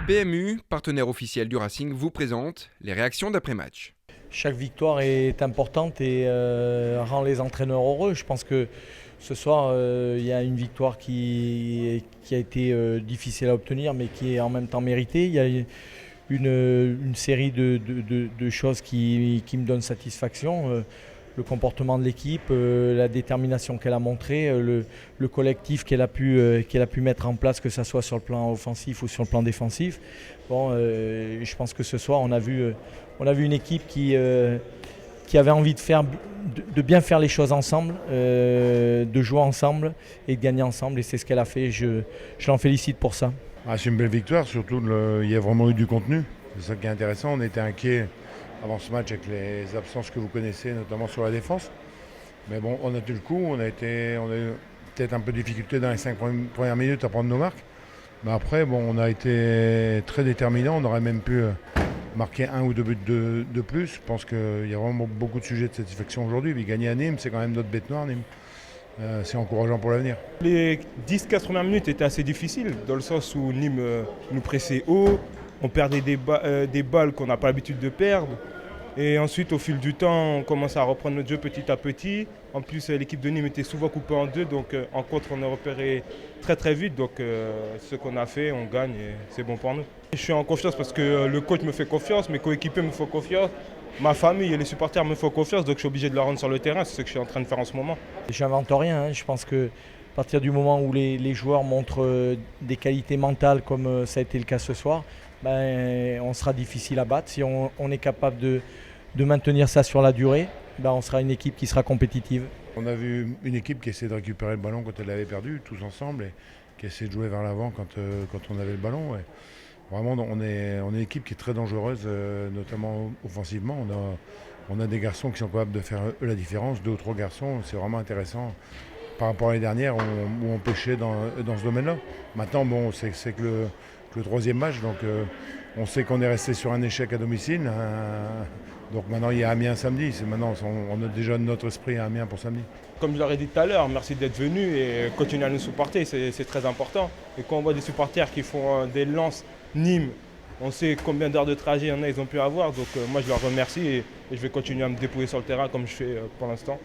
PMU, partenaire officiel du Racing, vous présente les réactions d'après-match. Chaque victoire est importante et rend les entraîneurs heureux. Je pense que ce soir, il y a une victoire qui a été difficile à obtenir, mais qui est en même temps méritée. Il y a une série de choses qui me donnent satisfaction. Le comportement de l'équipe, la détermination qu'elle a montrée, le collectif qu'elle a pu mettre en place, que ce soit sur le plan offensif ou sur le plan défensif. Bon, je pense que ce soir, on a vu une équipe qui avait envie de bien faire les choses ensemble, de jouer ensemble et de gagner ensemble. Et c'est ce qu'elle a fait. Je l'en félicite pour ça. C'est une belle victoire, surtout il y a vraiment eu du contenu. C'est ça qui est intéressant. On était inquiets avant ce match avec les absences que vous connaissez, notamment sur la défense. Mais bon, on a tenu le coup. On a eu peut-être un peu de difficulté dans les 5 premières minutes à prendre nos marques. Mais après, bon, on a été très déterminants. On aurait même pu marquer 1 ou 2 buts de plus. Je pense qu'il y a vraiment beaucoup de sujets de satisfaction aujourd'hui. Puis gagner à Nîmes, c'est quand même notre bête noire, Nîmes. C'est encourageant pour l'avenir. Les 10-15 premières minutes étaient assez difficiles, dans le sens où Nîmes nous pressait haut, on perdait des balles qu'on n'a pas l'habitude de perdre. Et ensuite, au fil du temps, on commence à reprendre notre jeu petit à petit. En plus, l'équipe de Nîmes était souvent coupée en deux, donc en contre, on a repéré très très vite. Donc ce qu'on a fait, on gagne et c'est bon pour nous. Je suis en confiance parce que le coach me fait confiance, mes coéquipiers me font confiance. Ma famille et les supporters me font confiance, donc je suis obligé de leur rendre sur le terrain. C'est ce que je suis en train de faire en ce moment. J'invente rien. Je pense qu'à partir du moment où les joueurs montrent des qualités mentales, comme ça a été le cas ce soir, on sera difficile à battre. Si on est capable de maintenir ça sur la durée, on sera une équipe qui sera compétitive. On a vu une équipe qui essaie de récupérer le ballon quand elle l'avait perdu, tous ensemble, et qui essaie de jouer vers l'avant quand on avait le ballon. Et vraiment, on est une équipe qui est très dangereuse, notamment offensivement. On a des garçons qui sont capables de faire la différence, 2 ou 3 garçons. C'est vraiment intéressant par rapport à l'année dernière où on pêchait dans ce domaine-là. Maintenant, bon, c'est que le 3e match, donc on sait qu'on est resté sur un échec à domicile. Donc maintenant, il y a Amiens samedi. Maintenant, on a déjà notre esprit à Amiens pour samedi. Comme je leur ai dit tout à l'heure, merci d'être venus et continuer à nous supporter, c'est très important. Et quand on voit des supporters qui font des lances Nîmes, on sait combien d'heures de trajet ils ont pu avoir. Donc moi, je leur remercie et je vais continuer à me dépouiller sur le terrain comme je fais pour l'instant.